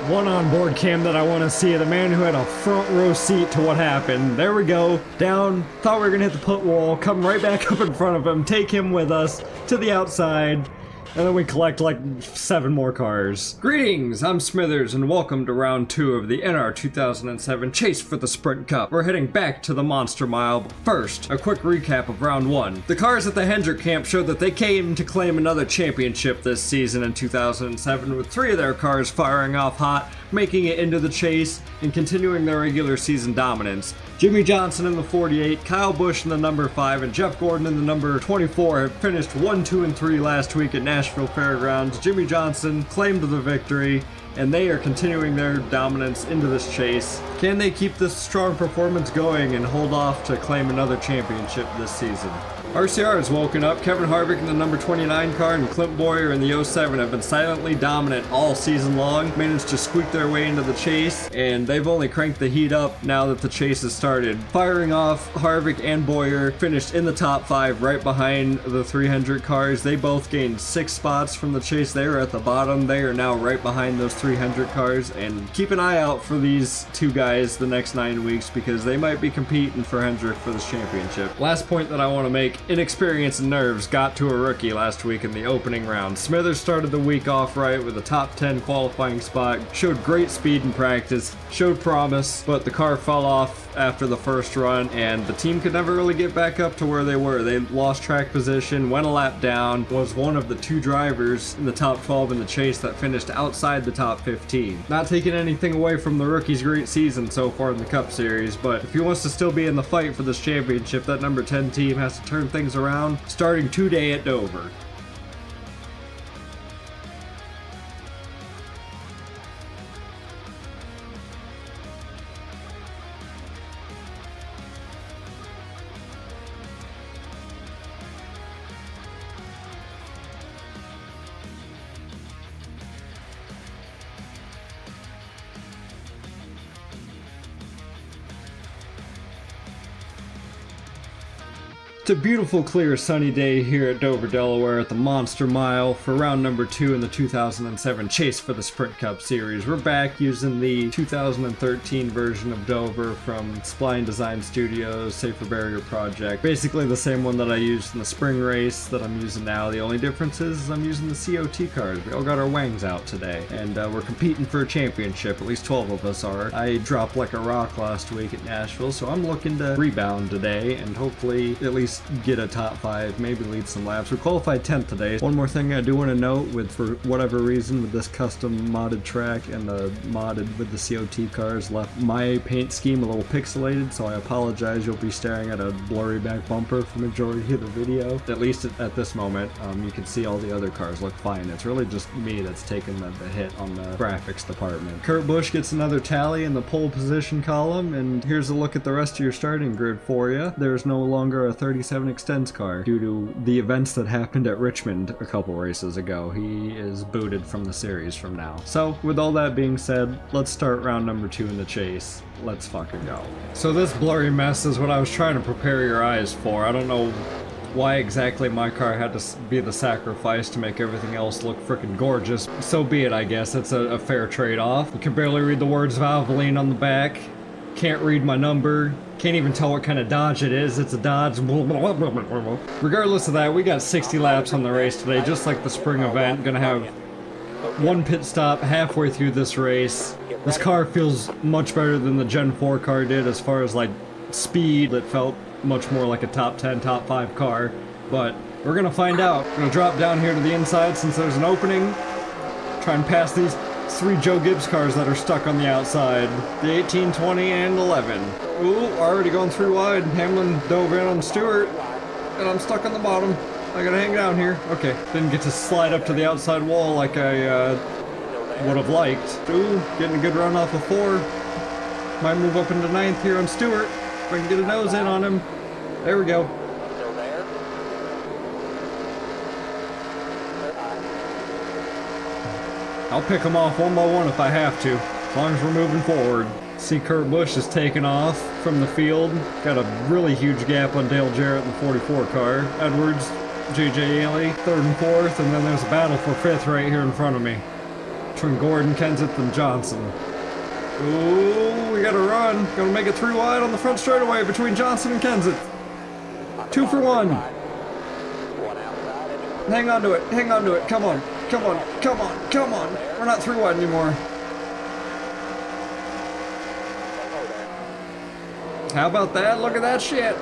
one onboard cam that I want to see. The man who had a front row seat to what happened. There we go. Down. Thought we were going to hit the put wall. Come right back up in front of him. Take him with us to the outside. And then we collect like 7 more cars. Greetings, I'm Smithers, and welcome to round 2 of the NR2007 Chase for the Sprint Cup. We're heading back to the Monster Mile, but first, a quick recap of round 1. The cars at the Hendrick camp showed that they came to claim another championship this season in 2007, with 3 of their cars firing off hot, making it into the chase, and continuing their regular season dominance. Jimmy Johnson in the 48, Kyle Busch in the number 5, and Jeff Gordon in the number 24 have finished 1, 2, and 3 last week at Nashville Fairgrounds. Jimmy Johnson claimed the victory, and they are continuing their dominance into this chase. Can they keep this strong performance going and hold off to claim another championship this season? RCR has woken up. Kevin Harvick in the number 29 car and Clint Boyer in the 07 have been silently dominant all season long, managed to squeak their way into the chase, and they've only cranked the heat up now that the chase has started. Firing off, Harvick and Boyer finished in the top 5 right behind the 300 cars. They both gained 6 spots from the chase. They were at the bottom. They are now right behind those 300 cars, and keep an eye out for these 2 guys the next 9 weeks because they might be competing for Hendrick for this championship. Last point that I want to make: inexperience and nerves got to a rookie last week in the opening round. Smithers started the week off right with a top 10 qualifying spot, showed great speed in practice, showed promise, but the car fell off after the first run, and the team could never really get back up to where they were. They lost track position, went a lap down, was one of the 2 drivers in the top 12 in the chase that finished outside the top 15. Not taking anything away from the rookie's great season so far in the Cup Series, but if he wants to still be in the fight for this championship, that number 10 team has to turn things around starting today at Dover. It's a beautiful, clear, sunny day here at Dover, Delaware at the Monster Mile for round number 2 in the 2007 Chase for the Sprint Cup Series. We're back using the 2013 version of Dover from Spline Design Studios, Safer Barrier Project. Basically the same one that I used in the spring race that I'm using now. The only difference is I'm using the COT cars. We all got our wangs out today, and we're competing for a championship. At least 12 of us are. I dropped like a rock last week at Nashville, so I'm looking to rebound today and hopefully at least get a top 5, maybe lead some laps. We qualified 10th today. One more thing I do want to note, for whatever reason with this custom modded track and the modded with the COT cars left my paint scheme a little pixelated, so I apologize. You'll be staring at a blurry back bumper for the majority of the video. At least at this moment, you can see all the other cars look fine. It's really just me that's taking the hit on the graphics department. Kurt Busch gets another tally in the pole position column, and here's a look at the rest of your starting grid for you. There's no longer a 37 Extends car due to the events that happened at Richmond a couple races ago. He is booted from the series from now. So with all that being said, let's start round number 2 in the chase. Let's fucking go. So this blurry mess is what I was trying to prepare your eyes for. I don't know why exactly my car had to be the sacrifice to make everything else look freaking gorgeous. So be it, I guess. It's a fair trade-off. You can barely read the words Valvoline on the back. Can't read my number. Can't even tell what kind of Dodge it is. It's a Dodge. Regardless of that, we got 60 laps on the race today, just like the spring event. Gonna have 1 pit stop halfway through this race. This car feels much better than the Gen 4 car did as far as like speed. It felt much more like a top 10, top 5 car, but we're gonna find out. We're gonna drop down here to the inside since there's an opening. Try and pass these 3 Joe Gibbs cars that are stuck on the outside. The 18, 20, and 11. Ooh, already going through wide. Hamlin dove in on Stewart, and I'm stuck on the bottom. I gotta hang down here. Okay, didn't get to slide up to the outside wall like I would have liked. Ooh, getting a good run off of 4. Might move up into 9th here on Stewart. If I can get a nose in on him. There we go. I'll pick them off one by one if I have to, as long as we're moving forward. See Kurt Busch is taking off from the field. Got a really huge gap on Dale Jarrett in the 44 car. Edwards, J.J. Ailey, 3rd and 4th, and then there's a battle for 5th right here in front of me. between Gordon, Kenseth, and Johnson. Ooh, we gotta run. Gonna make it 3 wide on the front straightaway between Johnson and Kenseth. 2 for 1. Hang on to it, hang on to it. Come on, come on, come on, come on. We're not 3 wide anymore. How about that? Look at that shit.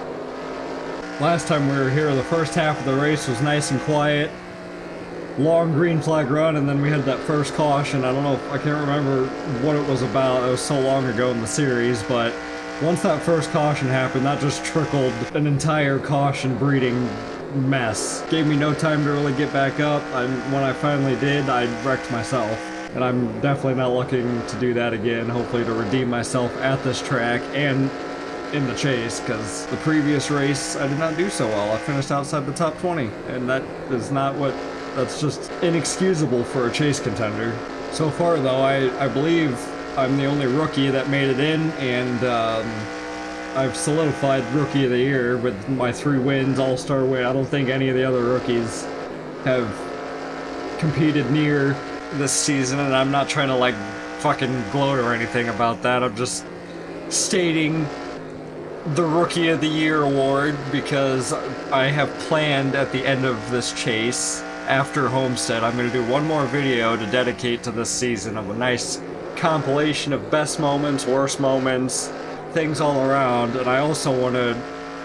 Last time we were here, the first half of the race was nice and quiet. Long green flag run, and then we had that first caution. I don't know, I can't remember what it was about. It was so long ago in the series, but once that first caution happened, that just trickled an entire caution breeding mess. Gave me no time to really get back up. When I finally did, I wrecked myself. And I'm definitely not looking to do that again, hopefully to redeem myself at this track and in the chase, because the previous race I did not do so well. I finished outside the top 20, and that is not what... That's just inexcusable for a chase contender. So far, though, I believe I'm the only rookie that made it in, and I've solidified Rookie of the Year with my 3 wins, All-Star win. I don't think any of the other rookies have competed near this season, and I'm not trying to, like, fucking gloat or anything about that. I'm just stating the Rookie of the Year award because I have planned at the end of this chase, after Homestead, I'm going to do one more video to dedicate to this season of a nice compilation of best moments, worst moments, things all around, and I also want to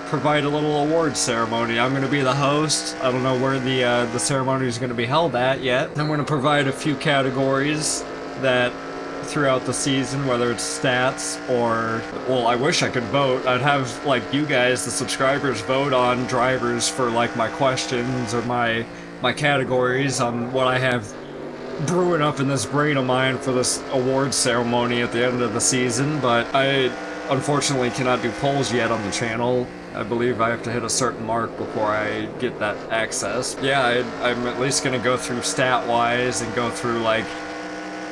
provide a little award ceremony. I'm going to be the host. I don't know where the ceremony is going to be held at yet. I'm going to provide a few categories that throughout the season, whether it's stats or, well, I wish I could vote. I'd have, like, you guys, the subscribers, vote on drivers for, like, my questions or my categories on what I have brewing up in this brain of mine for this awards ceremony at the end of the season, but I unfortunately cannot do polls yet on the channel. I believe I have to hit a certain mark before I get that access. Yeah, I'm at least gonna go through stat-wise and go through, like,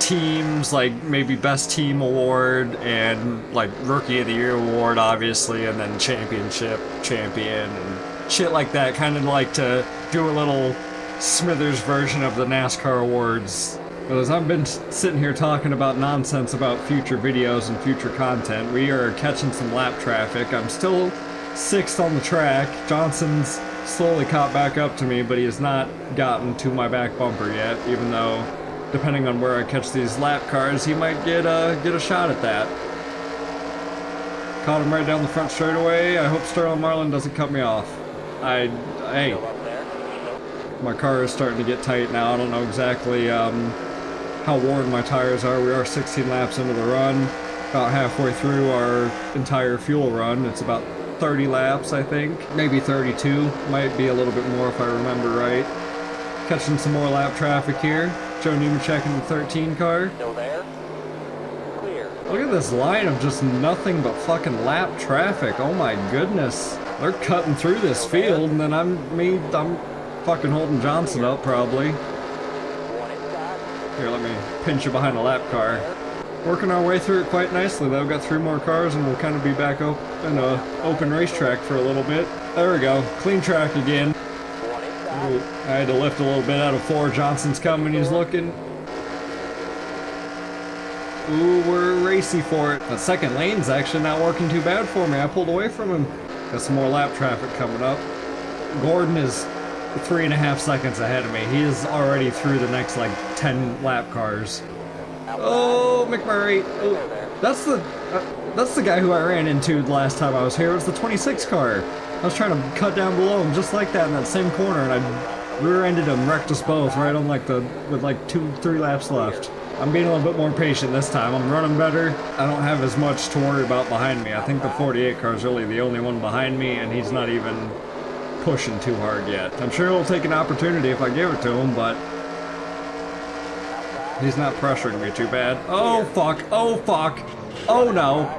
teams, like maybe best team award and like Rookie of the Year award, obviously, and then championship, champion, and shit like that. Kind of like to do a little Smithers version of the NASCAR awards. But as I've been sitting here talking about nonsense about future videos and future content, we are catching some lap traffic. I'm still 6th on the track. Johnson's slowly caught back up to me, but he has not gotten to my back bumper yet, even though, depending on where I catch these lap cars, he might get a shot at that. Caught him right down the front straightaway. I hope Sterling Marlin doesn't cut me off. Hey, my car is starting to get tight now. I don't know exactly how worn my tires are. We are 16 laps into the run, about halfway through our entire fuel run. It's about 30 laps, I think. Maybe 32. Might be a little bit more if I remember right. Catching some more lap traffic here. Joe Nemechek in the 13 car. Still there? Clear. Look at this line of just nothing but fucking lap traffic. Oh my goodness. They're cutting through this field, and then I'm fucking holding Johnson up, probably. Here, let me pinch you behind a lap car. Working our way through it quite nicely, though. Got 3 more cars, and we'll kind of be back in a open racetrack for a little bit. There we go. Clean track again. Ooh, I had to lift a little bit out of 4. Johnson's coming, he's looking. Ooh, we're racy for it. That second lane's actually not working too bad for me. I pulled away from him. Got some more lap traffic coming up. Gordon is 3.5 seconds ahead of me. He is already through the next, like, 10 lap cars. Oh, McMurray. Oh, that's the guy who I ran into the last time I was here. It was the 26 car. I was trying to cut down below him just like that in that same corner, and I rear-ended him, wrecked us both right on with like 2-3 laps left. I'm being a little bit more patient this time. I'm running better. I don't have as much to worry about behind me. I think the 48 car is really the only one behind me, and he's not even pushing too hard yet. I'm sure he'll take an opportunity if I give it to him, but he's not pressuring me too bad. Oh fuck, oh fuck, oh no.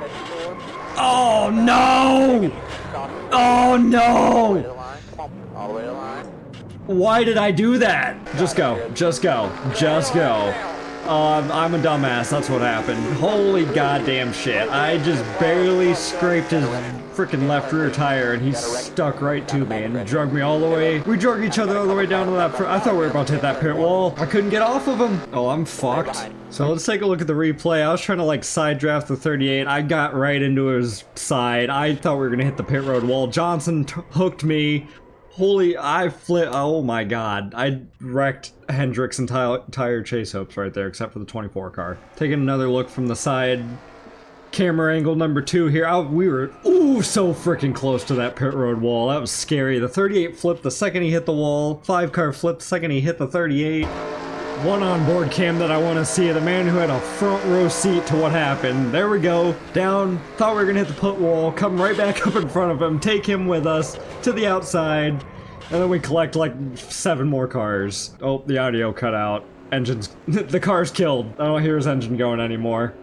Oh no! Oh no! Why did I do that? Just go, just go, just go. I'm a dumbass, that's what happened. Holy goddamn shit. I just barely scraped his freaking left rear tire and he stuck right to me and drug me all the way. We drug each other all the way down to that I thought we were about to hit that pit wall. I couldn't get off of him. Oh, I'm fucked. So let's take a look at the replay. I was trying to like side draft the 38. I got right into his side. I thought we were gonna hit the pit road wall. Johnson hooked me. Holy, I flipped. Oh my god. I wrecked Hendrick's entire chase hopes right there, except for the 24 car. Taking another look from the side. Camera angle number 2 here. We were, ooh, so freaking close to that pit road wall. That was scary. The 38 flipped the second he hit the wall. 5 car flipped the second he hit the 38. One onboard cam that I want to see. The man who had a front row seat to what happened. There we go. Down. Thought we were going to hit the pit wall. Come right back up in front of him. Take him with us to the outside. And then we collect like 7 more cars. Oh, the audio cut out. Engine's... the car's killed. I don't hear his engine going anymore.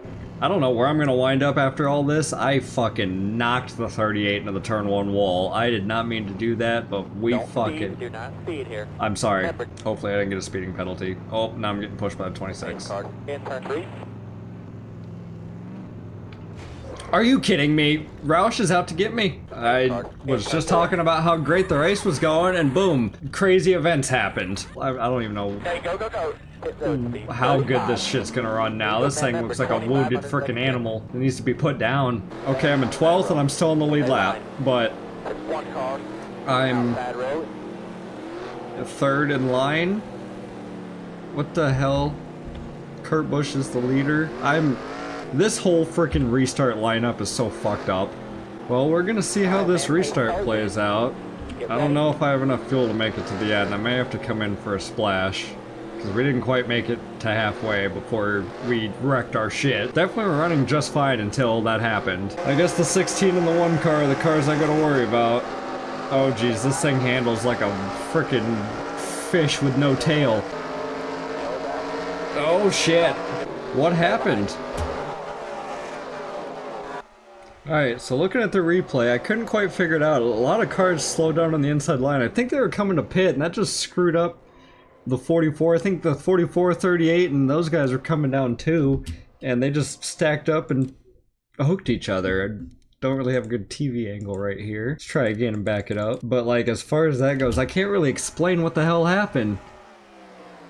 I don't know where I'm gonna wind up after all this. I fucking knocked the 38 into the turn 1 wall. I did not mean to do that, but we fucking... Do not speed here. I'm sorry. Hopefully I didn't get a speeding penalty. Oh, now I'm getting pushed by the 26. In turn 3. Are you kidding me? Roush is out to get me. I was just talking about how great the race was going, and boom, crazy events happened. I don't even know how good this shit's gonna run now. This thing looks like a wounded frickin' animal. It needs to be put down. Okay, I'm in 12th and I'm still in the lead lap, but I'm 3rd in line. What the hell? Kurt Busch is the leader. This whole freaking restart lineup is so fucked up. Well, we're gonna see how this restart plays out. I don't know if I have enough fuel to make it to the end. I may have to come in for a splash, because we didn't quite make it to halfway before we wrecked our shit. Definitely were running just fine until that happened. I guess the 16 and the 1 car are the cars I gotta worry about. Oh geez, this thing handles like a frickin' fish with no tail. Oh shit. What happened? Alright, so looking at the replay, I couldn't quite figure it out. A lot of cars slowed down on the inside line. I think they were coming to pit, and that just screwed up the 44. I think the 44, 38, and those guys were coming down too, and they just stacked up and hooked each other. I don't really have a good TV angle right here. Let's try again and back it up. But like, as far as that goes, I can't really explain what the hell happened.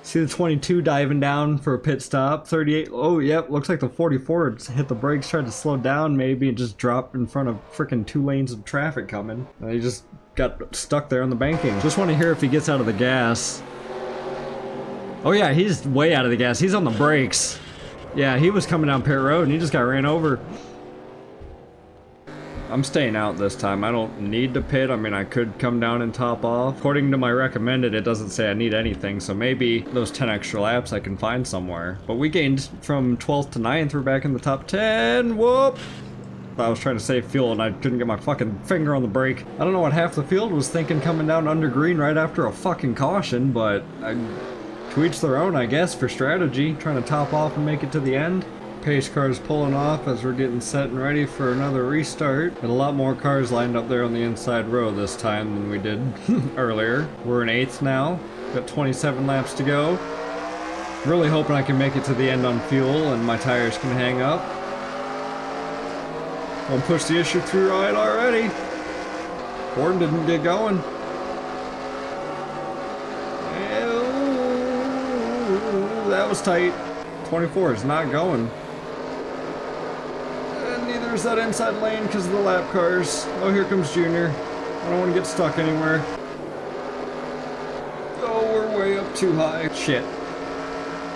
See the 22 diving down for a pit stop. 38, oh yep, looks like the 44 hit the brakes, tried to slow down maybe, and just dropped in front of freaking 2 lanes of traffic coming. And he just got stuck there on the banking. Just want to hear if he gets out of the gas. Oh yeah, he's way out of the gas. He's on the brakes. Yeah, he was coming down pit road and he just got ran over. I'm staying out this time. I don't need to pit. I mean, I could come down and top off. According to my recommended, it doesn't say I need anything, so maybe those 10 extra laps I can find somewhere. But we gained from 12th to 9th. We're back in the top 10. Whoop! I was trying to save fuel and I couldn't get my fucking finger on the brake. I don't know what half the field was thinking coming down under green right after a fucking caution, but to each their own, I guess, for strategy. Trying to top off and make it to the end. Pace cars pulling off as we're getting set and ready for another restart. And a lot more cars lined up there on the inside row this time than we did earlier. We're in 8th now. Got 27 laps to go. Really hoping I can make it to the end on fuel and my tires can hang up. Don't push the issue through right already. Horn didn't get going. Ew, that was tight. 24 is not going. And neither is that inside lane because of the lap cars. Oh, here comes Junior. I don't want to get stuck anywhere. Oh, we're way up too high. Shit.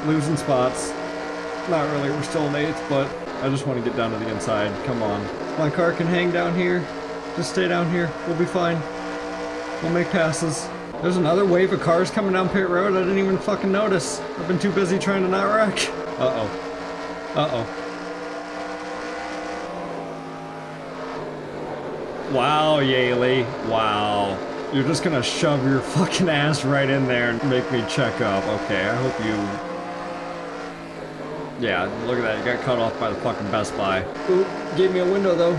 Losing spots. Not really, we're still in 8th, but I just want to get down to the inside. Come on. My car can hang down here. Just stay down here. We'll be fine. We'll make passes. There's another wave of cars coming down pit road. I didn't even fucking notice. I've been too busy trying to not wreck. Uh-oh. Uh-oh. Wow, Yaley. Wow. You're just gonna shove your fucking ass right in there and make me check up. Okay, I hope you... Yeah, look at that. You got cut off by the fucking Best Buy. Ooh, gave me a window though.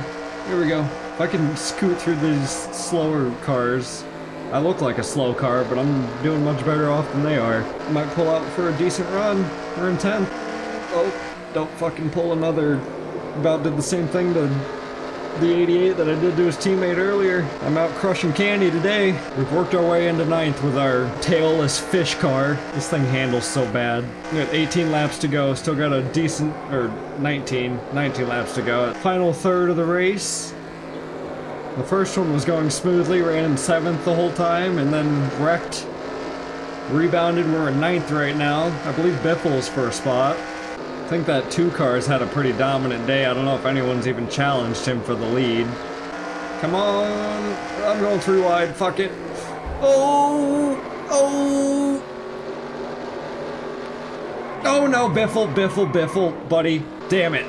Here we go. If I can scoot through these slower cars... I look like a slow car, but I'm doing much better off than they are. Might pull out for a decent run. We're in 10th. Oh, don't fucking pull another. About did the same thing to the 88 that I did to his teammate earlier. I'm out crushing candy today. We've worked our way into 9th with our tailless fish car. This thing handles so bad. We got 18 laps to go. Still got a decent, or 19 laps to go. Final third of the race. The first one was going smoothly, ran in 7th the whole time, and then wrecked. Rebounded, we're in 9th right now. I believe Biffle's for a spot. I think that 2 car's had a pretty dominant day. I don't know if anyone's even challenged him for the lead. Come on! I'm going 3 wide, fuck it. Oh! Oh! Oh no, Biffle, buddy. Damn it.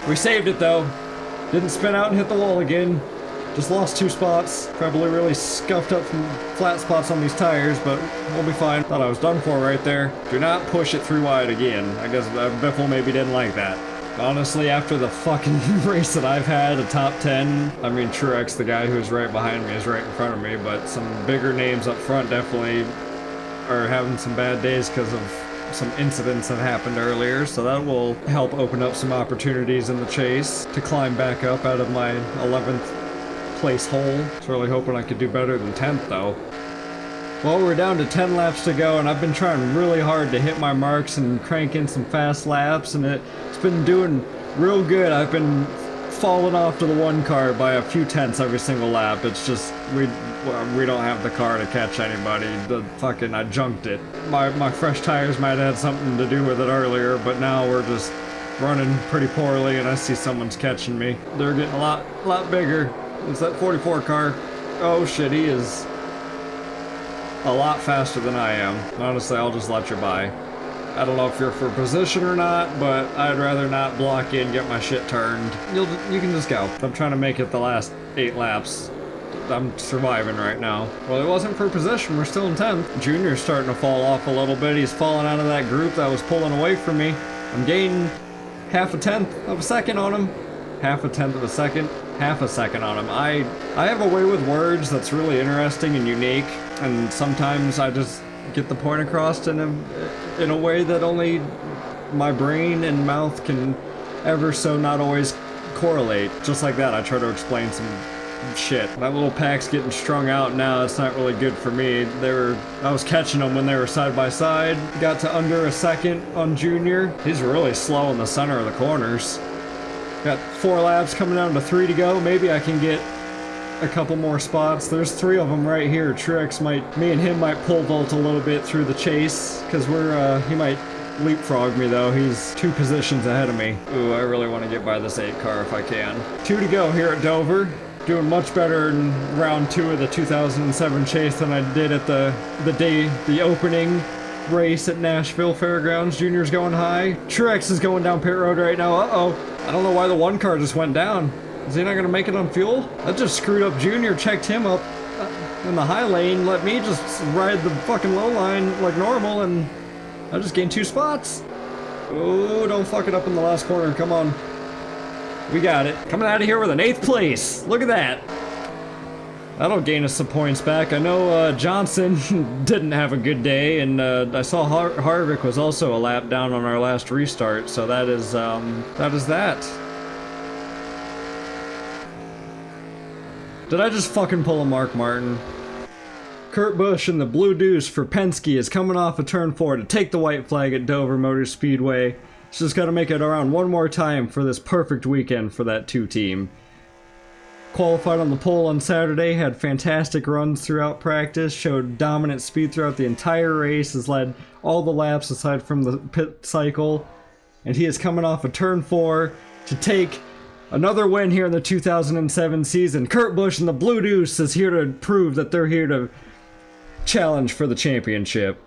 We saved it though. Didn't spin out and hit the wall again. Just lost 2 spots. Probably really scuffed up some flat spots on these tires, but we'll be fine. Thought I was done for right there. Do not push it 3 wide again. I guess Biffle maybe didn't like that. Honestly, after the fucking race that I've had, a top 10, I mean, Truex, the guy who's right behind me, is right in front of me, but some bigger names up front definitely are having some bad days because of some incidents that happened earlier, so that will help open up some opportunities in the chase to climb back up out of my 11th place hole. I was really hoping I could do better than 10th though. Well, we're down to 10 laps to go, and I've been trying really hard to hit my marks and crank in some fast laps, and it's been doing real good. I've been falling off to the 1 car by a few tenths every single lap. It's just, we don't have the car to catch anybody. I junked it. My fresh tires might have had something to do with it earlier, but now we're just running pretty poorly, and I see someone's catching me. They're getting a lot bigger. It's that 44 car. Oh shit, he is a lot faster than I am. Honestly, I'll just let you by. I don't know if you're for position or not, but I'd rather not block in, get my shit turned. You can just go. I'm trying to make it the last 8 laps. I'm surviving right now. Well, it wasn't for position. We're still in 10th. Junior's starting to fall off a little bit. He's falling out of that group that was pulling away from me. I'm gaining half a tenth of a second on him. Half a tenth of a second. Half a second on him. I have a way with words that's really interesting and unique, and sometimes I just get the point across in a way that only my brain and mouth can ever so not always correlate. Just like that, I try to explain some shit. That little pack's getting strung out now. It's not really good for me. I was catching them when they were side by side. Got to under a second on Junior. He's really slow in the center of the corners. Got 4 laps coming down to 3 to go. Maybe I can get a couple more spots. There's 3 of them right here. Truex me and him might pole vault a little bit through the chase, because he might leapfrog me though. He's 2 positions ahead of me. Ooh, I really want to get by this 8 car if I can. 2 to go here at Dover. Doing much better in round 2 of the 2007 chase than I did at the opening race at Nashville Fairgrounds. Junior's going high. Truex is going down pit road right now. Uh-oh. I don't know why the 1 car just went down. Is he not gonna make it on fuel? That just screwed up Junior, checked him up in the high lane, let me just ride the fucking low line like normal, and I just gained 2 spots. Oh, don't fuck it up in the last corner, come on. We got it. Coming out of here with an 8th place. Look at that. That'll gain us some points back. I know Johnson didn't have a good day, and I saw Harvick was also a lap down on our last restart, so that is that. Did I just fucking pull a Mark Martin? Kurt Busch in the Blue Deuce for Penske is coming off of turn 4 to take the white flag at Dover Motor Speedway. He's just got to make it around 1 more time for this perfect weekend for that 2 team. Qualified on the pole on Saturday, had fantastic runs throughout practice, showed dominant speed throughout the entire race, has led all the laps aside from the pit cycle, and he is coming off of turn 4 to take another win here in the 2007 season. Kurt Busch and the Blue Deuce is here to prove that they're here to challenge for the championship.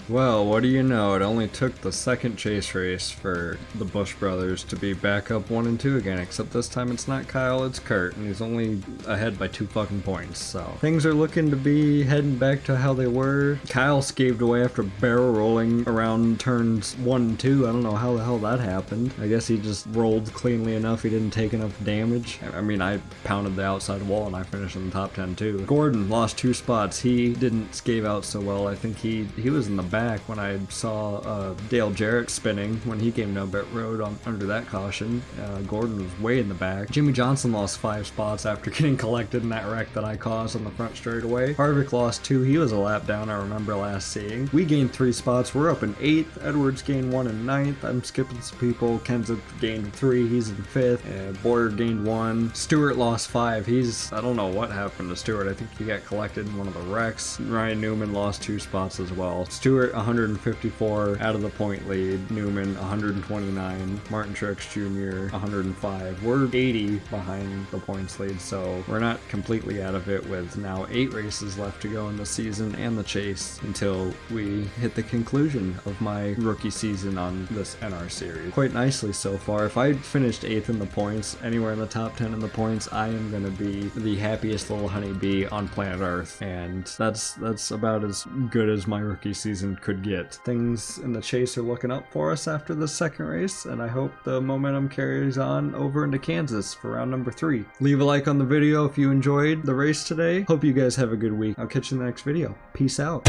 Well, what do you know? It only took the second chase race for the Busch brothers to be back up 1 and 2 again, except this time it's not Kyle, it's Kurt, and he's only ahead by 2 fucking points, so things are looking to be heading back to how they were. Kyle scaved away after barrel rolling around turns 1 and 2. I don't know how the hell that happened. I guess he just rolled cleanly enough, he didn't take enough damage. I mean, I pounded the outside wall and I finished in the top 10 too. Gordon lost 2 spots. He didn't scave out so well. I think he was in the back when I saw Dale Jarrett spinning when he came down pit road under that caution. Gordon was way in the back. Jimmy Johnson lost 5 spots after getting collected in that wreck that I caused on the front straightaway. Harvick lost 2. He was a lap down, I remember last seeing. We gained 3 spots. We're up in 8th. Edwards gained 1 in 9th. I'm skipping some people. Kenseth gained 3. He's in 5th. Boyer gained 1. Stewart lost 5. I don't know what happened to Stewart. I think he got collected in one of the wrecks. Ryan Newman lost 2 spots as well. Stewart 154 out of the point lead. Newman 129. Martin Truex Jr. 105. We're 80 behind the points lead, so we're not completely out of it with now 8 races left to go in the season and the chase until we hit the conclusion of my rookie season on this NR series. Quite nicely so far. If I finished 8th in the points, anywhere in the top 10 in the points, I am going to be the happiest little honeybee on planet Earth, and that's about as good as my rookie season could get. Things in the chase are looking up for us after the second race, and I hope the momentum carries on over into Kansas for round number 3. Leave a like on the video if you enjoyed the race today. Hope you guys have a good week. I'll catch you in the next video. Peace out.